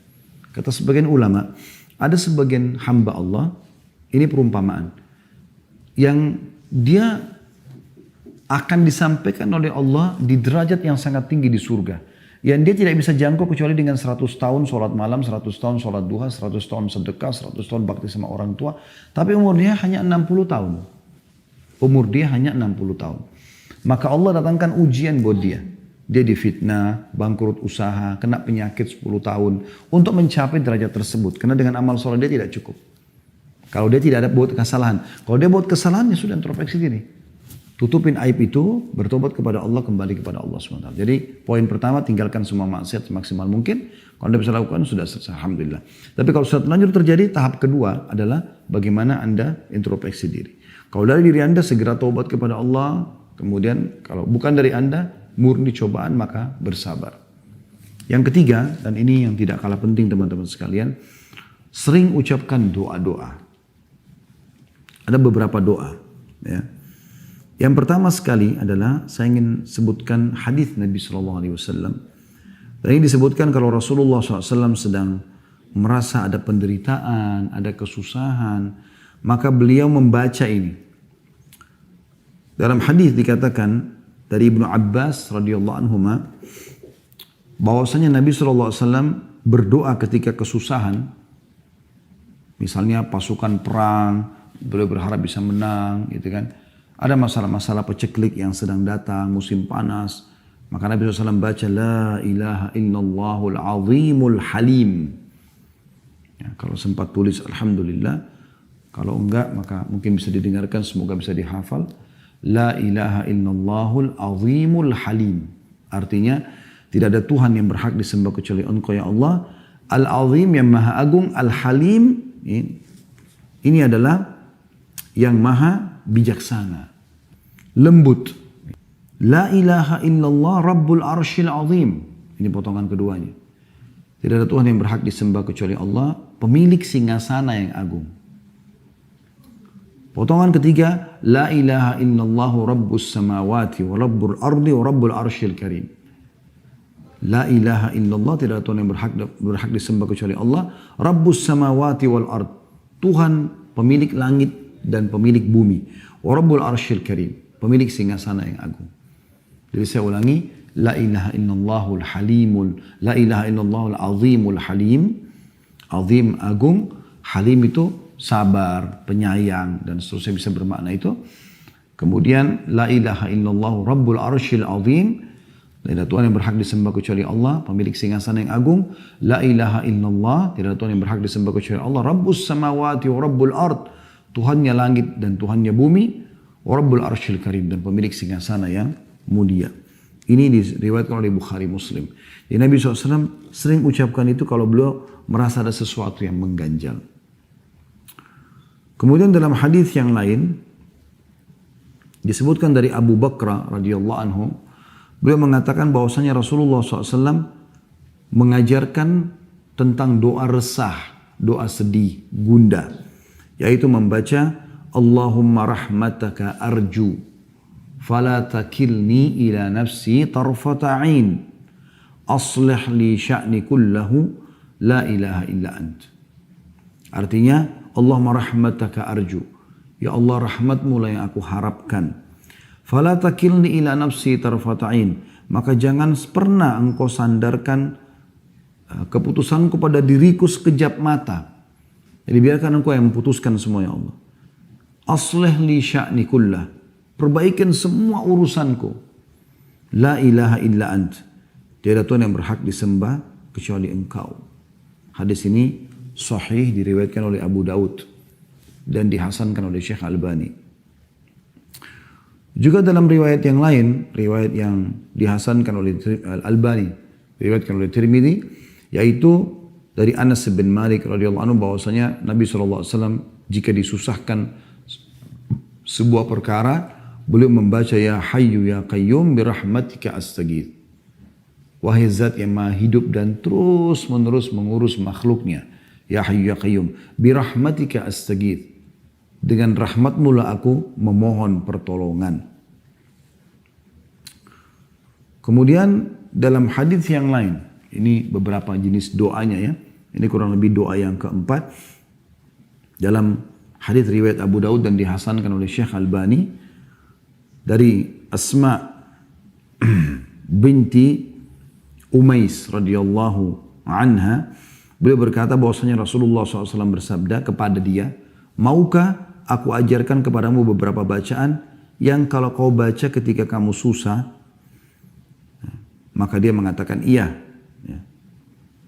Kata sebagian ulama, ada sebagian hamba Allah, ini perumpamaan, yang dia akan disampaikan oleh Allah di derajat yang sangat tinggi di surga. Yang dia tidak bisa jangkau kecuali dengan 100 tahun sholat malam, 100 tahun sholat duha, 100 tahun sedekah, 100 tahun bakti sama orang tua. Tapi umurnya hanya 60 tahun. Umur dia hanya 60 tahun. Maka Allah datangkan ujian buat dia. Dia difitnah, bangkrut usaha, kena penyakit 10 tahun untuk mencapai derajat tersebut. Karena dengan amal sholat dia tidak cukup. Kalau dia tidak ada buat kesalahan. Kalau dia buat kesalahan, ya sudah introspeksi diri. Tutupin aib itu, bertobat kepada Allah, kembali kepada Allah SWT. Jadi poin pertama, tinggalkan semua maksiat semaksimal mungkin. Kalau Anda bisa lakukan, sudah selesai. Alhamdulillah. Tapi kalau sudah terlanjur terjadi, tahap kedua adalah bagaimana Anda introspeksi diri. Kalau dari diri Anda, segera taubat kepada Allah. Kemudian kalau bukan dari Anda, murni cobaan, maka bersabar. Yang ketiga, dan ini yang tidak kalah penting teman-teman sekalian, sering ucapkan doa-doa. Ada beberapa doa. Ya. Yang pertama sekali adalah saya ingin sebutkan hadis Nabi SAW. Dan ini disebutkan kalau Rasulullah SAW sedang merasa ada penderitaan, ada kesusahan, maka beliau membaca ini. Dalam hadis dikatakan dari Ibnu Abbas radhiyallahu anhuma bahwasanya Nabi SAW berdoa ketika kesusahan, misalnya pasukan perang, beliau berharap bisa menang, gitu kan. Ada masalah-masalah peceklik yang sedang datang, musim panas, maka Nabi SAW baca La ilaha illallahul azimul halim. Ya, kalau sempat tulis Alhamdulillah, kalau enggak maka mungkin bisa didengarkan, semoga bisa dihafal. La ilaha illallahul azimul halim. Artinya tidak ada Tuhan yang berhak disembah kecuali Engkau ya Allah. Al-azim yang maha agung, al-halim ini adalah yang maha bijaksana, lembut. La ilaha illallah rabbul arshil azim. Ini potongan keduanya. Tidak ada Tuhan yang berhak disembah kecuali Allah, pemilik singgasana yang agung. Potongan ketiga, la ilaha illallah rabbus samawati wa rabbul ardi wa rabbul arshil karim. La ilaha illallah, tidak ada Tuhan yang berhak disembah kecuali Allah, rabbus samawati wal ard, Tuhan pemilik langit dan pemilik bumi, wa rabbul arshil karim, pemilik singgasana yang agung. Jadi saya ulangi, la ilaha illallahul halimul, la ilaha illallahul azimul halim, azim agung, halim itu sabar, penyayang, dan seterusnya bisa bermakna itu. Kemudian, la ilaha illallah rabbul arshil azim. Tidak ada Tuhan yang berhak disembah kecuali Allah, pemilik singgasana yang agung. La ilaha illallah, tidak ada Tuhan yang berhak disembah kecuali Allah. Rabbus samawati wa rabbul ard, Tuhannya langit dan Tuhannya bumi. Wa rabbul arshil karim, dan pemilik singgasana yang mulia. Ini diriwayatkan oleh Bukhari Muslim. Jadi Nabi SAW sering ucapkan itu kalau beliau merasa ada sesuatu yang mengganjal. Kemudian dalam hadis yang lain disebutkan dari Abu Bakar radhiyallahu anhu, beliau mengatakan bahwasanya Rasulullah SAW mengajarkan tentang doa resah, doa sedih, gundah, yaitu membaca Allahumma rahmataka arju fala takilni ila nafsi tarfata ain aslih li sya'ni kullahu la ilaha illa ant. Artinya Allahumma rahmataka arju, ya Allah rahmatmu lah yang aku harapkan. Fala takilni ila nafsi tarfata ain, maka jangan pernah engkau sandarkan keputusanku pada diriku sekejap mata. Jadi biarkan engkau yang memutuskan semua ya Allah. Aslih li sya'ni kullah, perbaikan semua urusanku. La ilaha illa ant, tiada Tuhan yang berhak disembah kecuali engkau. Hadis ini sahih, diriwayatkan oleh Abu Daud dan dihasankan oleh Syekh Albani. Juga dalam riwayat yang lain, riwayat yang dihasankan oleh Albani, diriwayatkan oleh Tirmidzi, yaitu dari Anas bin Malik radhiyallahu anhu bahwasanya Nabi SAW jika disusahkan sebuah perkara, beliau membaca ya Hayyu ya Qayyum birahmatika astaghits. Wahai zat yang maha hidup dan terus menerus mengurus makhluknya, ya Hayyu ya Qayyum birahmatika astaghits, dengan rahmatmu lah aku memohon pertolongan. Kemudian dalam hadis yang lain, ini beberapa jenis doanya ya, ini kurang lebih doa yang keempat. Dalam hadis riwayat Abu Daud dan dihasankan oleh Syekh Albani dari Asma binti Umais radhiyallahu anha, beliau berkata bahwasanya Rasulullah SAW bersabda kepada dia, maukah aku ajarkan kepadamu beberapa bacaan yang kalau kau baca ketika kamu susah? Maka dia mengatakan iya.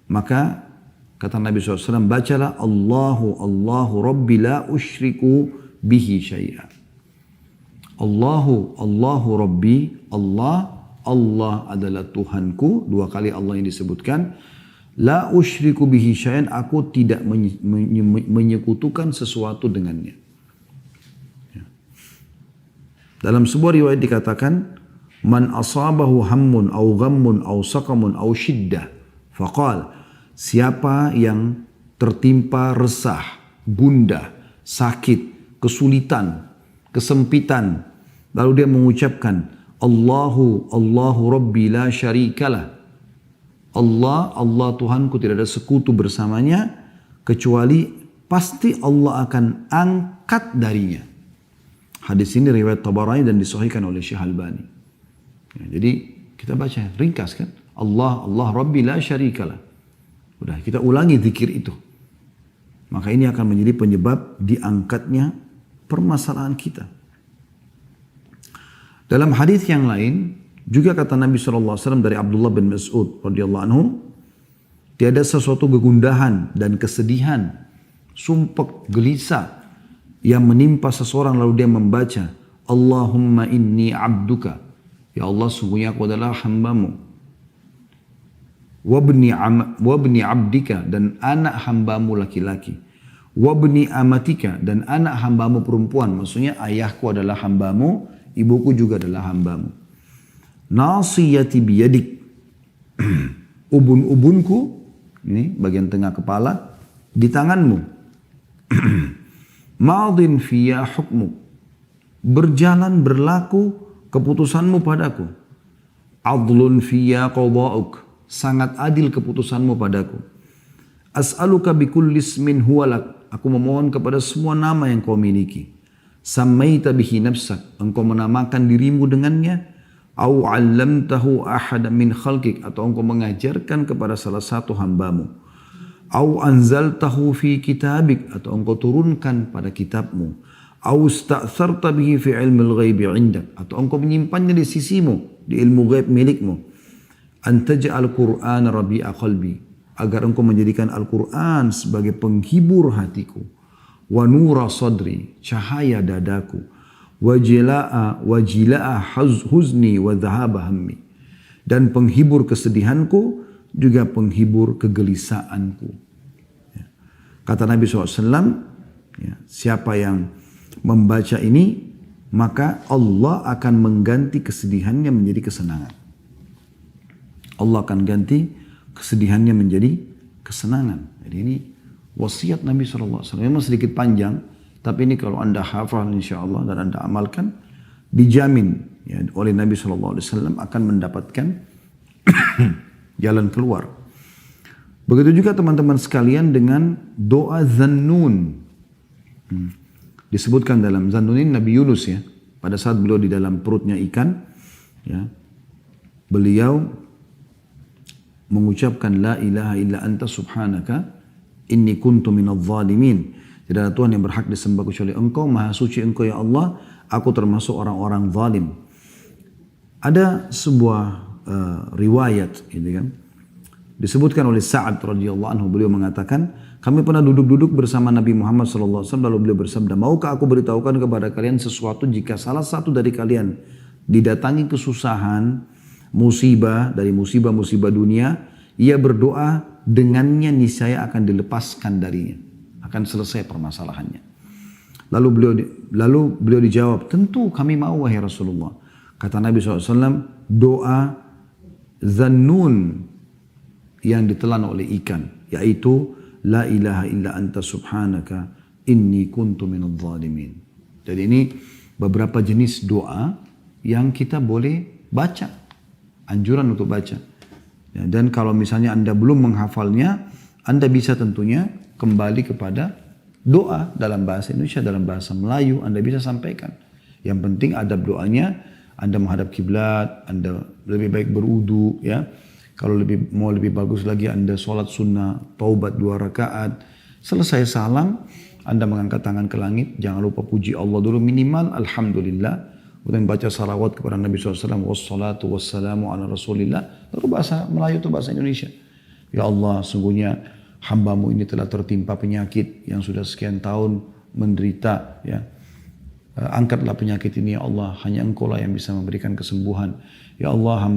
Maka kata Nabi SAW, bacalah Allahu Rabbi la usyriku bihi syai'a. Allahu Rabbi, Allah adalah Tuhanku, dua kali Allah yang disebutkan. La usyriku bihi syai'an, aku tidak menyekutukan sesuatu dengannya. Dalam sebuah riwayat dikatakan, man asabahu hammun au ghammun au saqamun au syiddah faqal, siapa yang tertimpa resah, gundah, sakit, kesulitan, kesempitan, lalu dia mengucapkan Allahu Rabbi la syarikalah, Allah Tuhanku tidak ada sekutu bersamanya, kecuali pasti Allah akan angkat darinya. Hadis ini riwayat Tabarani dan disahihkan oleh Syekh Albani. Ya, jadi kita baca ringkas kan, Allah Rabbi la syarikalah. Udah kita ulangi zikir itu, maka ini akan menjadi penyebab diangkatnya permasalahan kita. Dalam hadis yang lain juga kata Nabi SAW dari Abdullah bin Mas'ud radhiyallahu anhu, tiada sesuatu kegundahan dan kesedihan, sumpek, gelisah yang menimpa seseorang lalu dia membaca Allahumma inni abduka, ya Allah sungguhnya aku adalah hambamu, wabni abdika, dan anak hambamu laki-laki, wabni amatika, dan anak hambamu perempuan, maksudnya ayahku adalah hambamu, ibuku juga adalah hambamu, nasiyati biyadik, ubun-ubunku, ini bagian tengah kepala, di tanganmu, madin fiyya hukmu, berjalan berlaku keputusanmu padaku, adlun fiyya qada'uk, sangat adil keputusanmu padaku, as'aluka bikulli ismin huwalak, aku memohon kepada semua nama yang kau miliki, sammaita bihi nafsak, engkau menamakan dirimu dengannya, au 'allamtahu ahada min khalqik, atau engkau mengajarkan kepada salah satu hambamu, au anzaltahu fi kitabik, atau engkau turunkan pada kitabmu, au sta'tharta bihi fi ilmil ghaibi 'indak, atau engkau menyimpannya di sisimu, di ilmu ghaib milikmu, antaj'al Qur'an rabi'a qalbi, agar engkau menjadikan Al-Quran sebagai penghibur hatiku, wa nura sadri, cahaya dadaku, wajila'a huzni wa dhahaba hammi, dan penghibur kesedihanku juga penghibur kegelisahanku. Kata Nabi SAW, Ya, siapa yang membaca ini, maka Allah akan mengganti kesedihannya menjadi kesenangan. Allah akan ganti kesedihannya menjadi kesenangan. Jadi ini wasiat Nabi SAW. Memang sedikit panjang, tapi ini kalau anda hafal insya Allah dan anda amalkan, dijamin ya, oleh Nabi SAW akan mendapatkan jalan keluar. Begitu juga teman-teman sekalian dengan doa Zannun. Disebutkan dalam Zannun ini Nabi Yunus ya. Pada saat beliau di dalam perutnya ikan, ya, beliau mengucapkan la ilaha illa anta subhanaka inni kuntu minadh dhalimin. Tidak ada Tuhan yang berhak disembah kecuali Engkau, Maha Suci Engkau ya Allah, aku termasuk orang-orang zalim. Ada sebuah riwayat gitu kan. Disebutkan oleh Sa'ad radhiyallahu anhu, beliau mengatakan, kami pernah duduk-duduk bersama Nabi Muhammad SAW, lalu beliau bersabda, maukah aku beritahukan kepada kalian sesuatu jika salah satu dari kalian didatangi kesusahan, musibah dari musibah-musibah dunia, ia berdoa dengannya niscaya akan dilepaskan darinya, akan selesai permasalahannya. Lalu beliau dijawab, tentu kami mau wahai Rasulullah. Kata Nabi SAW, doa Zannun yang ditelan oleh ikan, yaitu la ilaha illa anta subhanaka inni kuntu minadh dhalimin. Jadi ini beberapa jenis doa yang kita boleh baca, anjuran untuk baca. Ya, dan kalau misalnya anda belum menghafalnya, anda bisa tentunya kembali kepada doa dalam bahasa Indonesia, dalam bahasa Melayu, anda bisa sampaikan. Yang penting adab doanya, anda menghadap kiblat, anda lebih baik berudu, ya. Kalau mau lebih bagus lagi, anda sholat sunnah, taubat 2 rakaat. Selesai salam, anda mengangkat tangan ke langit. Jangan lupa puji Allah dulu minimal, alhamdulillah. Kemudian baca salawat kepada Nabi SAW. Wassalatu wassalamu ala rasulillah. Lalu bahasa Melayu atau bahasa Indonesia. Ya Allah, sungguhnya hambamu ini telah tertimpa penyakit yang sudah sekian tahun menderita. Ya. Angkatlah penyakit ini ya Allah. Hanya Engkau lah yang bisa memberikan kesembuhan. Ya Allah, hamba